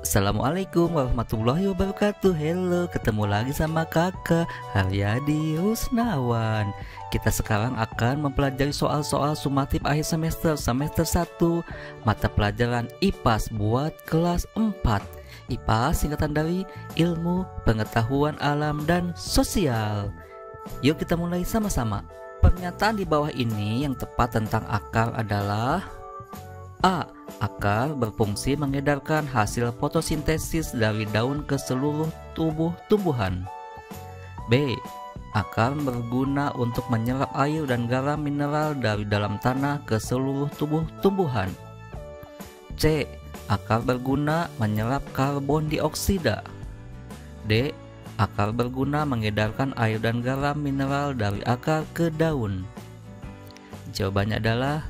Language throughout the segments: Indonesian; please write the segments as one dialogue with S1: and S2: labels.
S1: Assalamualaikum warahmatullahi wabarakatuh. Halo, ketemu lagi sama kakak Haryadi Rusnawan. Kita sekarang akan mempelajari soal-soal sumatif akhir semester 1 mata pelajaran IPAS buat kelas 4. IPAS singkatan dari Ilmu Pengetahuan Alam dan Sosial. Yuk kita mulai sama-sama. Pernyataan di bawah ini yang tepat tentang akar adalah: A. Akar berfungsi mengedarkan hasil fotosintesis dari daun ke seluruh tubuh tumbuhan. B. Akar berguna untuk menyerap air dan garam mineral dari dalam tanah ke seluruh tubuh tumbuhan. C. Akar berguna menyerap karbon dioksida. D. Akar berguna mengedarkan air dan garam mineral dari akar ke daun. Jawabannya adalah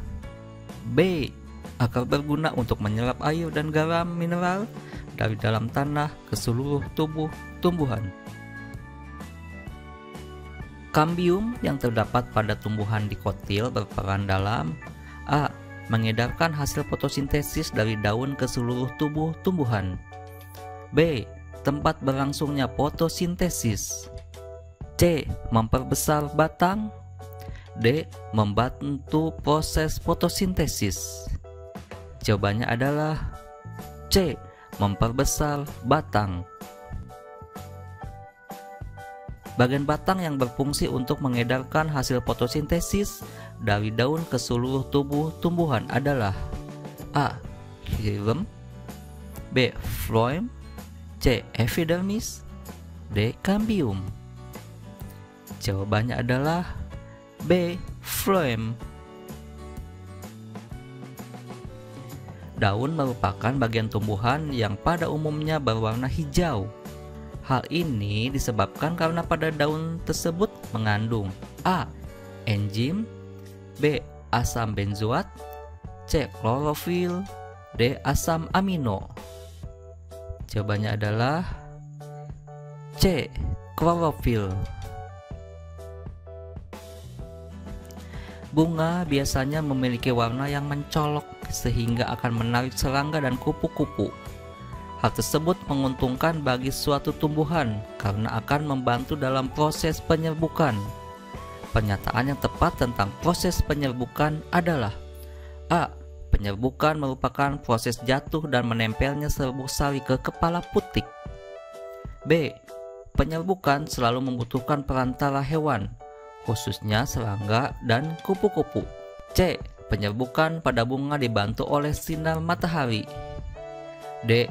S1: B. Akar berguna untuk menyerap air dan garam mineral dari dalam tanah ke seluruh tubuh tumbuhan. Kambium yang terdapat pada tumbuhan dikotil berperan dalam: A. Mengedarkan hasil fotosintesis dari daun ke seluruh tubuh tumbuhan. B. Tempat berlangsungnya fotosintesis. C. Memperbesar batang. D. Membantu proses fotosintesis. Jawabannya adalah C. Memperbesar batang. Bagian batang yang berfungsi untuk mengedarkan hasil fotosintesis dari daun ke seluruh tubuh tumbuhan adalah: A. Xilem. B. Phloem. C. Epidermis. D. Kambium. Jawabannya adalah B. Phloem. Daun merupakan bagian tumbuhan yang pada umumnya berwarna hijau. Hal ini disebabkan karena pada daun tersebut mengandung: A. Enzim. B. Asam benzoat. C. Klorofil. D. Asam amino. Jawabannya adalah C. Klorofil. Bunga biasanya memiliki warna yang mencolok sehingga akan menarik serangga dan kupu-kupu. Hal tersebut menguntungkan bagi suatu tumbuhan karena akan membantu dalam proses penyerbukan. Pernyataan yang tepat tentang proses penyerbukan adalah: A. Penyerbukan merupakan proses jatuh dan menempelnya serbuk sari ke kepala putik. B. Penyerbukan selalu membutuhkan perantara hewan, khususnya serangga dan kupu-kupu. C. Penyerbukan pada bunga dibantu oleh sinar matahari. D.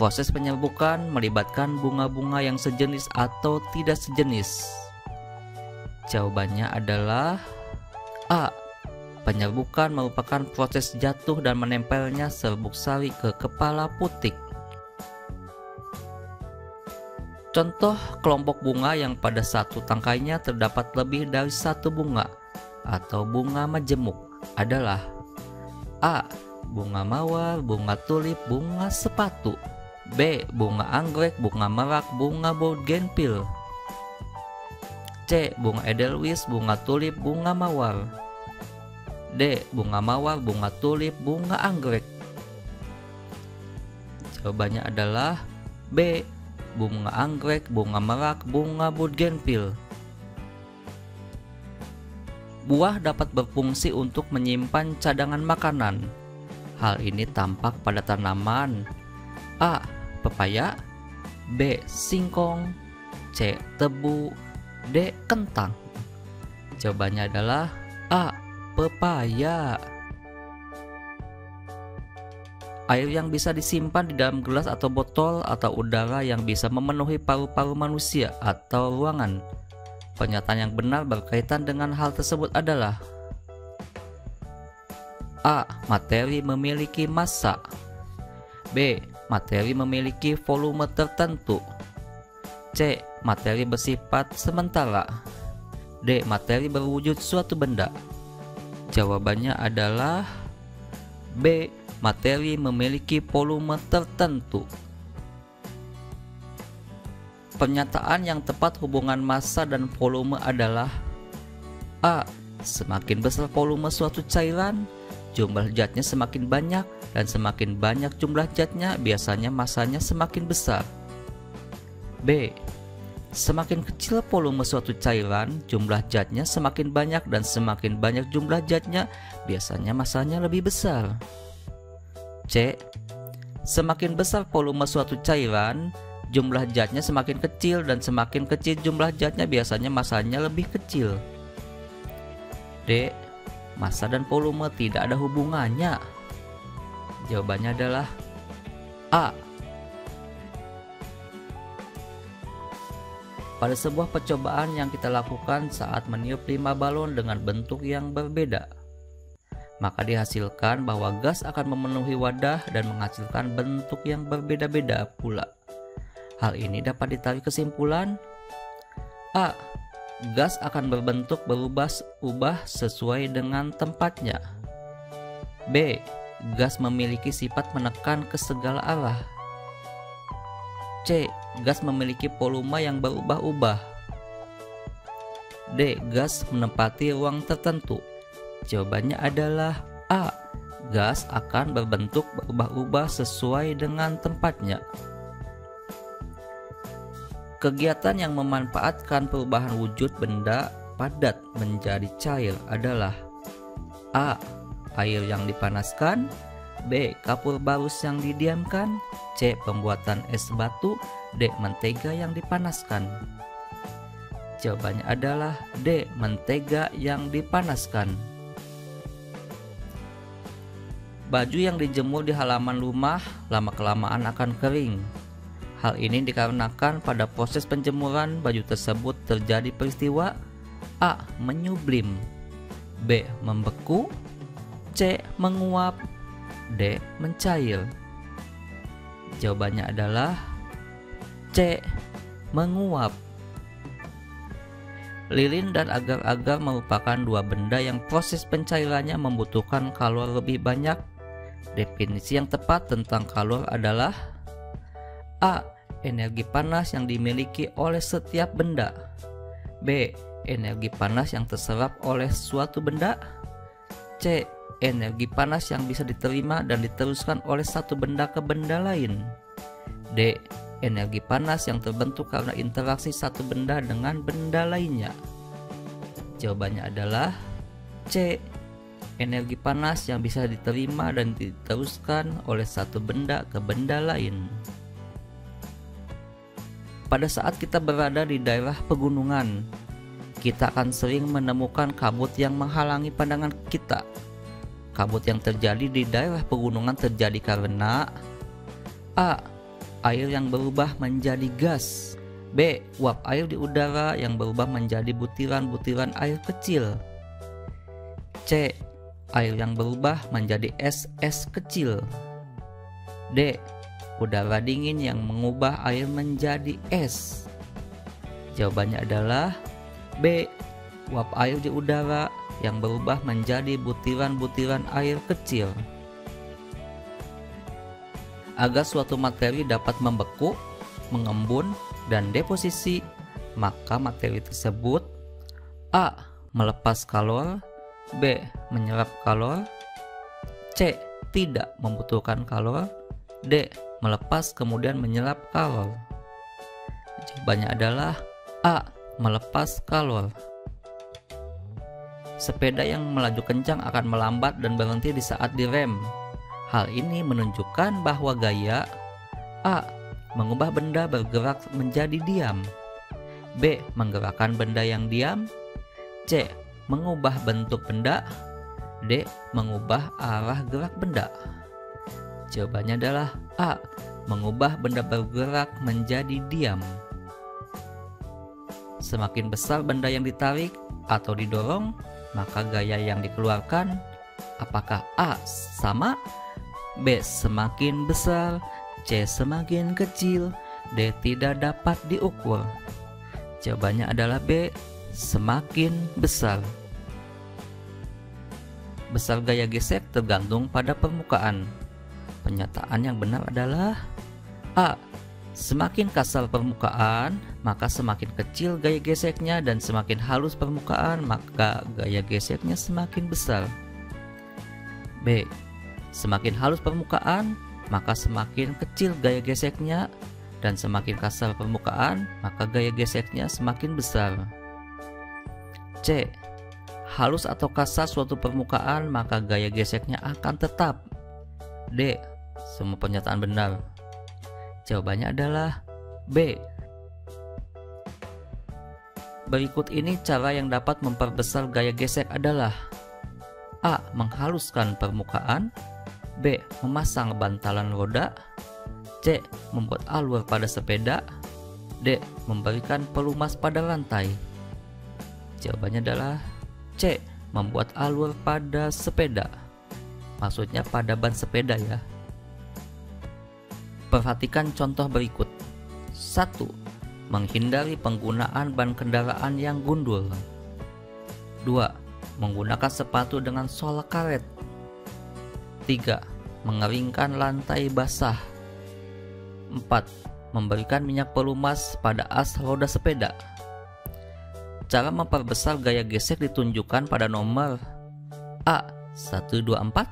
S1: Proses penyerbukan melibatkan bunga-bunga yang sejenis atau tidak sejenis. Jawabannya adalah A. Penyerbukan merupakan proses jatuh dan menempelnya serbuk sari ke kepala putik. Contoh kelompok bunga yang pada satu tangkainya terdapat lebih dari satu bunga atau bunga majemuk adalah: A. Bunga mawar, bunga tulip, bunga sepatu. B. Bunga anggrek, bunga merak, bunga bougainville. C. Bunga edelweiss, bunga tulip, bunga mawar. D. Bunga mawar, bunga tulip, bunga anggrek. Jawabannya adalah B. Bunga anggrek, bunga merak, bunga bougainville. Buah dapat berfungsi untuk menyimpan cadangan makanan. Hal ini tampak pada tanaman: A. Pepaya. B. Singkong. C. Tebu. D. Kentang. Jawabannya adalah A. Pepaya. Air yang bisa disimpan di dalam gelas atau botol, atau udara yang bisa memenuhi paru-paru manusia atau ruangan. Pernyataan yang benar berkaitan dengan hal tersebut adalah: A. Materi memiliki massa. B. Materi memiliki volume tertentu. C. Materi bersifat sementara. D. Materi berwujud suatu benda. Jawabannya adalah B. Materi memiliki volume tertentu. Pernyataan yang tepat hubungan massa dan volume adalah: A. Semakin besar volume suatu cairan, jumlah zatnya semakin banyak, dan semakin banyak jumlah zatnya, biasanya massanya semakin besar. B. Semakin kecil volume suatu cairan, jumlah zatnya semakin banyak, dan semakin banyak jumlah zatnya, biasanya massanya lebih besar. C. Semakin besar volume suatu cairan, jumlah zatnya semakin kecil, dan semakin kecil jumlah zatnya, biasanya massanya lebih kecil. D. Massa dan volume tidak ada hubungannya. Jawabannya adalah A. Pada sebuah percobaan yang kita lakukan saat meniup 5 balon dengan bentuk yang berbeda, maka dihasilkan bahwa gas akan memenuhi wadah dan menghasilkan bentuk yang berbeda-beda pula. Hal ini dapat ditarik kesimpulan: A. Gas akan berbentuk berubah-ubah sesuai dengan tempatnya. B. Gas memiliki sifat menekan ke segala arah. C. Gas memiliki volume yang berubah-ubah. D. Gas menempati ruang tertentu. Jawabannya adalah A. Gas akan berbentuk berubah-ubah sesuai dengan tempatnya. Kegiatan yang memanfaatkan perubahan wujud benda padat menjadi cair adalah: A. Air yang dipanaskan. B. Kapur barus yang didiamkan. C. Pembuatan es batu. D. Mentega yang dipanaskan. Jawabannya adalah D. Mentega yang dipanaskan. Baju yang dijemur di halaman rumah lama-kelamaan akan kering. Hal ini dikarenakan pada proses penjemuran baju tersebut terjadi peristiwa: A. Menyublim. B. Membeku. C. Menguap. D. Mencair. Jawabannya adalah C. Menguap. Lilin dan agar-agar merupakan dua benda yang proses pencairannya membutuhkan kalori lebih banyak. Definisi yang tepat tentang kalori adalah: A. Energi panas yang dimiliki oleh setiap benda. B. Energi panas yang terserap oleh suatu benda. C. Energi panas yang bisa diterima dan diteruskan oleh satu benda ke benda lain. D. Energi panas yang terbentuk karena interaksi satu benda dengan benda lainnya. Jawabannya adalah C. Energi panas yang bisa diterima dan diteruskan oleh satu benda ke benda lain. Pada saat kita berada di daerah pegunungan, kita akan sering menemukan kabut yang menghalangi pandangan kita. Kabut yang terjadi di daerah pegunungan terjadi karena: A. Air yang berubah menjadi gas. B. Uap air di udara yang berubah menjadi butiran-butiran air kecil. C. Air yang berubah menjadi es-es kecil. D. Udara dingin yang mengubah air menjadi es. Jawabannya adalah B. Uap air di udara yang berubah menjadi butiran-butiran air kecil. Agar suatu materi dapat membeku, mengembun, dan deposisi, maka materi tersebut: A. Melepas kalor. B. Menyerap kalor. C. Tidak membutuhkan kalor. D. Melepas kemudian menyerap kalor. Jawabannya adalah A. Melepas kalor. Sepeda yang melaju kencang akan melambat dan berhenti di saat direm. Hal ini menunjukkan bahwa gaya: A. Mengubah benda bergerak menjadi diam. B. Menggerakkan benda yang diam. C. Mengubah bentuk benda. D. Mengubah arah gerak benda. Jawabannya adalah A. Mengubah benda bergerak menjadi diam. Semakin besar benda yang ditarik atau didorong, maka gaya yang dikeluarkan apakah A. Sama, B. Semakin besar, C. Semakin kecil, D. Tidak dapat diukur. Jawabannya adalah B. Semakin besar. Besar gaya gesek tergantung pada permukaan. Pernyataan yang benar adalah A. Semakin kasar permukaan, maka semakin kecil gaya geseknya, dan semakin halus permukaan, maka gaya geseknya semakin besar. B. Semakin halus permukaan, maka semakin kecil gaya geseknya, dan semakin kasar permukaan, maka gaya geseknya semakin besar. C. Halus atau kasar suatu permukaan, maka gaya geseknya akan tetap. D. Semua pernyataan benar. Jawabannya adalah B. Berikut ini cara yang dapat memperbesar gaya gesek adalah: A. Menghaluskan permukaan. B. Memasang bantalan roda. C. Membuat alur pada sepeda. D. Memberikan pelumas pada lantai. Jawabannya adalah C. Membuat alur pada sepeda. Maksudnya pada ban sepeda ya. Perhatikan contoh berikut. 1. Menghindari penggunaan ban kendaraan yang gundul. 2. Menggunakan sepatu dengan sol karet. 3. Mengeringkan lantai basah. 4. Memberikan minyak pelumas pada as roda sepeda. Cara memperbesar gaya gesek ditunjukkan pada nomor A. 124,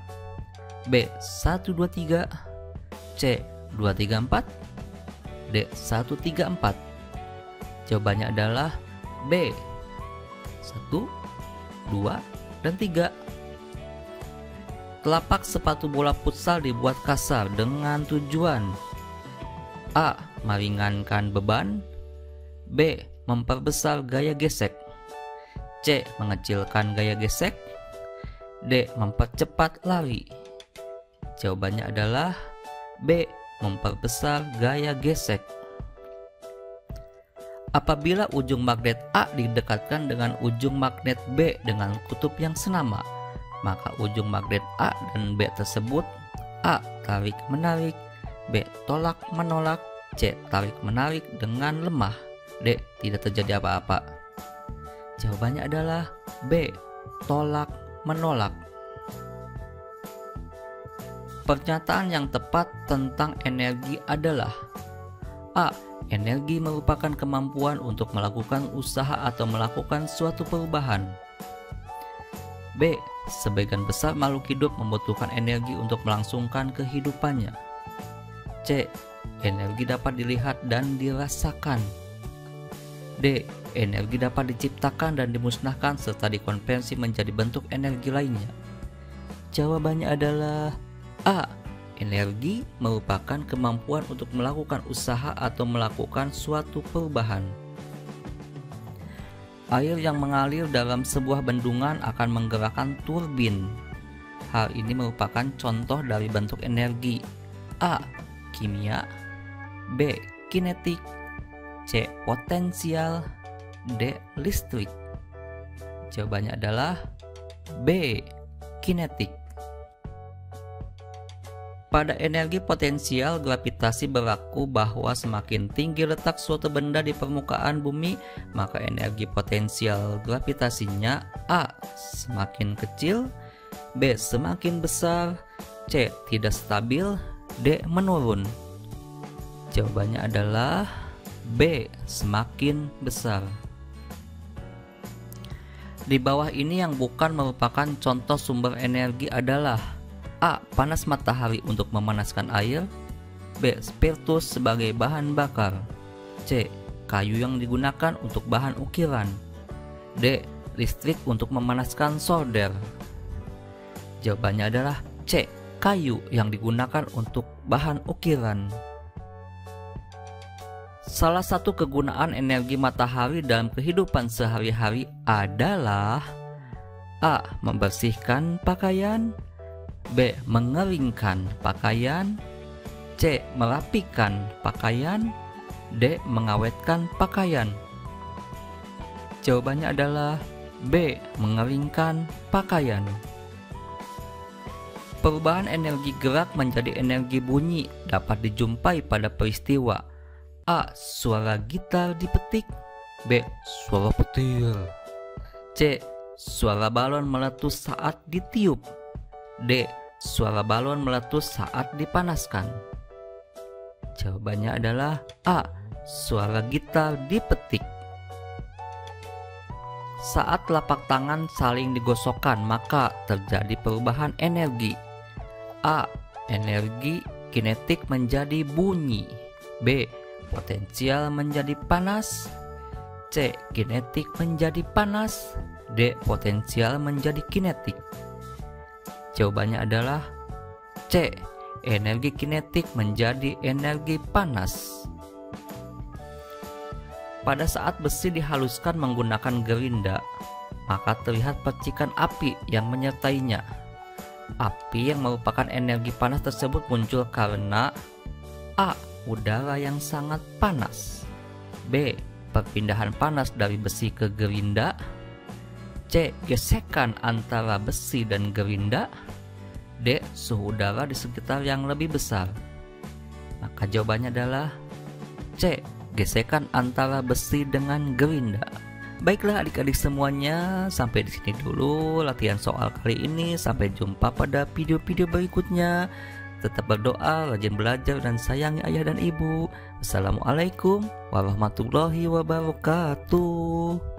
S1: B. 123, C. 234, D. 134. Jawabannya adalah B. 1, 2, dan 3. Telapak sepatu bola futsal dibuat kasar dengan tujuan: A. Meringankan beban. B. Memperbesar gaya gesek. C. Mengecilkan gaya gesek. D. Mempercepat lari. Jawabannya adalah B. Memperbesar gaya gesek. Apabila ujung magnet A didekatkan dengan ujung magnet B dengan kutub yang senama, maka ujung magnet A dan B tersebut: A. Tarik menarik, B. tolak menolak, C. tarik menarik dengan lemah, D. tidak terjadi apa-apa. Jawabannya adalah B. tolak menolak. Pernyataan yang tepat tentang energi adalah: A. Energi merupakan kemampuan untuk melakukan usaha atau melakukan suatu perubahan. B. Sebagian besar makhluk hidup membutuhkan energi untuk melangsungkan kehidupannya. C. Energi dapat dilihat dan dirasakan. D. Energi dapat diciptakan dan dimusnahkan serta dikonversi menjadi bentuk energi lainnya. Jawabannya adalah A. Energi merupakan kemampuan untuk melakukan usaha atau melakukan suatu perubahan. Air yang mengalir dalam sebuah bendungan akan menggerakkan turbin. Hal ini merupakan contoh dari bentuk energi: A. Kimia, B. Kinetik, C. Potensial, D. Listrik. Jawabannya adalah B. Kinetik. Pada energi potensial, gravitasi berlaku bahwa semakin tinggi letak suatu benda di permukaan bumi, maka energi potensial gravitasinya: A. Semakin kecil, B. Semakin besar, C. Tidak stabil, D. Menurun. Jawabannya adalah B. Semakin besar. Di bawah ini yang bukan merupakan contoh sumber energi adalah: A. Panas matahari untuk memanaskan air, B. Spiritus sebagai bahan bakar, C. Kayu yang digunakan untuk bahan ukiran, D. Listrik untuk memanaskan solder. Jawabannya adalah C. Kayu yang digunakan untuk bahan ukiran. Salah satu kegunaan energi matahari dalam kehidupan sehari-hari adalah: A. Membersihkan pakaian, B. Mengeringkan pakaian, C. Merapikan pakaian, D. Mengawetkan pakaian. Jawabannya adalah B. Mengeringkan pakaian. Perubahan energi gerak menjadi energi bunyi dapat dijumpai pada peristiwa: A. Suara gitar dipetik, B. Suara petir, C. Suara balon meletus saat ditiup, D. Suara balon meletus saat dipanaskan. Jawabannya adalah A. Suara gitar dipetik. Saat telapak tangan saling digosokkan, maka terjadi perubahan energi. A. Energi kinetik menjadi bunyi. B. Potensial menjadi panas. C. Kinetik menjadi panas. D. Potensial menjadi kinetik. Jawabannya adalah C. Energi kinetik menjadi energi panas. Pada saat besi dihaluskan menggunakan gerinda, maka terlihat percikan api yang menyertainya. Api yang merupakan energi panas tersebut muncul karena A. Udara yang sangat panas. B. Perpindahan panas dari besi ke gerinda. C. Gesekan antara besi dan gerinda. D. Suhu udara di sekitar yang lebih besar. Maka jawabannya adalah C. Gesekan antara besi dengan gerinda. Baiklah adik-adik semuanya, sampai di sini dulu latihan soal kali ini. Sampai jumpa pada video-video berikutnya. Tetap berdoa, rajin belajar, dan sayangi ayah dan ibu. Wassalamualaikum warahmatullahi wabarakatuh.